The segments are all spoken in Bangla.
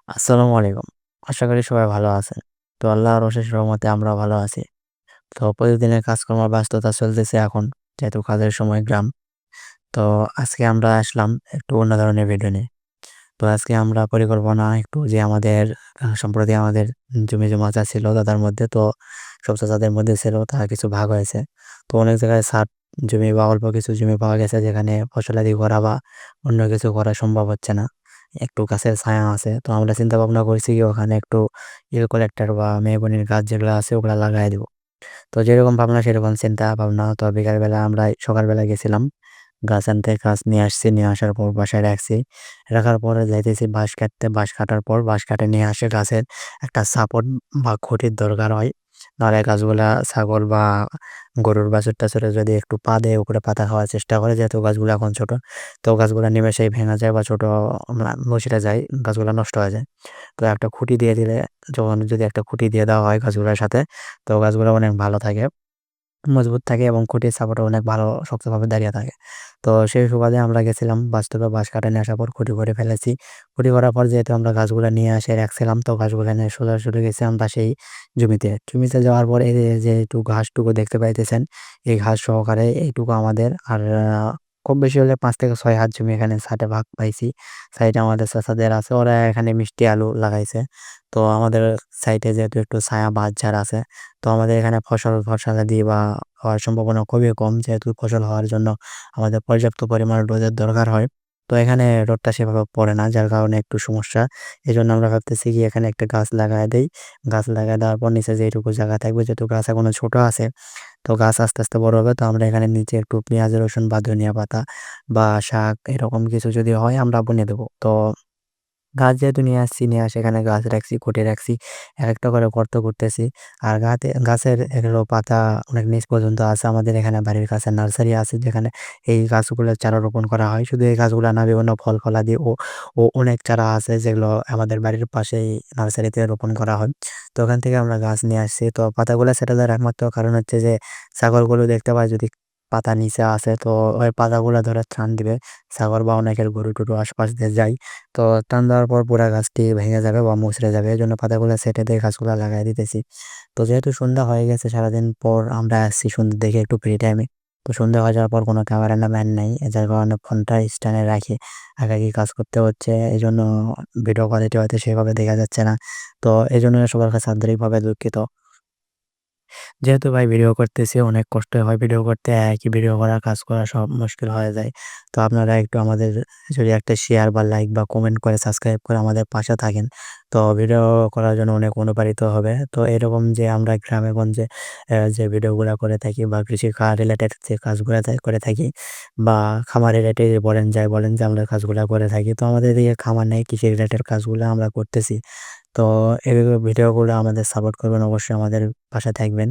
আসসালামু আলাইকুম। আশা করি সবাই ভালো আছেন। তো আল্লাহর অশেষ রহমতে আমরাও ভালো আছি। তো প্রতিদিনের কাজকর্ম ব্যস্ততা চলতেছে এখন। যেহেতু কাজের সময় গ্রাম। তো আজকে আমরা আসলাম একটু অন্য ধরনের ভিডিও নিয়ে। তো আজকে আমরা পরিকল্পনা একটু যে আমাদের সম্প্রতি আমাদের জমি-জমা ছিল দাদার মধ্যে। তো সব চাচাদের মধ্যে ছিল তার কিছু ভাগ হয়েছে। তো অনেক জায়গায় জমি বা অল্প কিছু জমি পাওয়া গেছে যেখানে ফসলাদি করা বা অন্য কিছু করা সম্ভব হচ্ছে না। একটু গাছের ছায়া আছে। তো আমরা চিন্তা ভাবনা করছি কি ওখানে একটু ইউক্যালিপ্টাস বা মেহগনির গাছ যেগুলো আছে ওগুলা লাগায় দিব। তো যেরকম ভাবনা সেরকম চিন্তা ভাবনা। তো বিকালবেলা আমরা সকালবেলা গেছিলাম। গাছ আনতে, গাছ নিয়ে আসছি। নিয়ে আসার পর বাসায় রাখছি। রাখার পরে যাইতেছি বাঁশ কাটতে। বাঁশ কাটার পর বাঁশ কাটে নিয়ে আসে গাছের একটা সাপোর্ট বা খুঁটির দরকার হয়। নাহলে গাছগুলা ছাগল বা গরুর বাছুর-টাছুরে যদি একটু পা দেয় উপরে পাতা খাওয়ার চেষ্টা করে যেহেতু গাছগুলো এখন ছোট। তো গাছগুলা নিমেষেই ভেঙে যায় বা ছোট মচড়ে যায়, গাছগুলা নষ্ট হয়ে যায়। তো একটা খুঁটি দিয়ে দিলে যদি একটা খুঁটি দিয়ে দেওয়া হয় গাছগুলার সাথে, তো গাছগুলা অনেক ভালো থাকে। মজবুত থাকে এবং খুঁটির সাপোর্টে অনেক ভালো শক্তভাবে দাঁড়িয়ে থাকে। তো সেই সুবাদে আমরা গেছিলাম বাস্তবে বাঁশ কাটা নিয়ে আসার পর খুঁটি করে ফেলেছি। খুঁটি করার পর যেহেতু আমরা গাছগুলা নিয়ে এসে রাখছিলাম তো গাছগুলা নিয়ে সোজাসুটি গেছি আমরা সেই জমিতে। জমিতে যাওয়ার পর এই যে একটু ঘাসটুকু দেখতে পাইতেছেন, এই ঘাস সহকারে এইটুকু আমাদের আর খুব বেশি হলে ৫ থেকে ৬ হাত জমি এখানে ছাটে ভাগ পাইছি। সাইডে আমাদের চাচাদের আছে ওরা এখানে মিষ্টি আলু লাগাইছে। তো আমাদের সাইডে যেহেতু একটু ছায়া বাঁশঝাড় আছে তো আমাদের এখানে ফসলাদি বা হওয়ার সম্ভাবনা খুবই কম যেহেতু ফসল হওয়ার জন্য আমাদের পর্যাপ্ত পরিমাণ রোদের দরকার হয়। তো এখানে রোদটা সেভাবে পড়ে না যার কারণে একটু সমস্যা। এজন্য আমরা ভাবতেছি কি এখানে একটা গাছ লাগায় দেই। গাছ লাগায় দেওয়ার পর নিচে যেইটুকু জায়গা থাকবে যেহেতু গাছ এখনো ছোট আছে, তো গাছ আস্তে, আস্তে বড় হবে। তো আমরা এখানে নিচে একটু পেঁয়াজ, রসুন বা ধনিয়া পাতা বা শাক এরকম কিছু যদি হয় আমরা বুনে দেব। তো গাছ যেহেতু নিয়ে আসছি, নিয়ে আসে এখানে গাছ রাখছি, খুঁটি রাখছি। একেকটা করে গর্ত করতেছি। আর গাছের এগুলো পাতা অনেক নিচ পর্যন্ত আছে। আমাদের এখানে বাড়ির কাছে নার্সারি আছে যেখানে এই গাছগুলোর চারা রোপণ করা হয়। শুধু এই গাছগুলা না বিভিন্ন ফলাদি ও অনেক চারা আছে যেগুলো আমাদের বাড়ির পাশেই নার্সারিতে রোপণ করা হয়। তো ওখান থেকে আমরা গাছ নিয়ে আসছি। তো পাতাগুলা ছেটে দেওয়ার একমাত্র কারণ হচ্ছে যে ছাগলগুলো দেখতে পায় যদি পাতা নিচে আছে তো ওই পাতাগুলা ধরে ত্রাণ দিবে। ছাগল বা অনেকের গরু-টরু আশপাশ দিয়ে যায়। তো টান দেওয়ার পর পুরা গাছটি ভেঙে যাবে বা মুচড়ে যাবে। এজন্য পাতাগুলা ছেঁটে দিয়ে গাছগুলা লাগায় দিতেছি। তো যেহেতু সন্ধ্যা হয়ে গেছে সারাদিন পর আমরা আসছি সন্ধ্যের দিকে একটু ফ্রি টাইমে। তো সন্ধ্যা হয়ে যাওয়ার পর কোনো ক্যামেরাম্যান নাই। যার কারণে ফোনটা স্ট্যান্ডে রাখি একাকী কাজ করতে হচ্ছে। এজন্য ভিডিও কোয়ালিটি হয়তো সেভাবে দেখা যাচ্ছে না। তো এজন্য সবার কাছে আন্তরিকভাবে দুঃখিত। যেহেতু ভাই ভিডিও করতেছি অনেক কষ্ট হয় ভিডিও করতে, একই ভিডিও করা, কাজ করা সব মুশকিল হয়ে যায়। তো আপনারা একটু আমাদের যদি একটা শেয়ার বা লাইক বা কমেন্ট করে সাবস্ক্রাইব করে আমাদের পাশে থাকেন, তো ভিডিও করার জন্য অনেক অনুপ্রাণিত হবে। তো এরকম যে আমরা গ্রামে গঞ্জে যে ভিডিওগুলা করে থাকি বা কৃষি রিলেটেড যে কাজগুলা করে থাকি বা খামার রিলেটেড বলেন যে আমরা কাজগুলা করে থাকি। তো আমাদের এদিকে খামার নেই, কৃষি রিলেটেড কাজগুলা আমরা করতেছি। তো এই ভিডিওগুলো আমাদের সাপোর্ট করবেন, অবশ্যই আমাদের পাশে থাকবেন।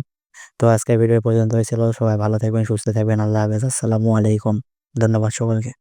তো আজকের ভিডিও এ পর্যন্তই ছিল। সবাই ভালো থাকবেন, সুস্থ থাকবেন। আল্লাহ হাফেজ। আসসালামু আলাইকুম। ধন্যবাদ সকলকে।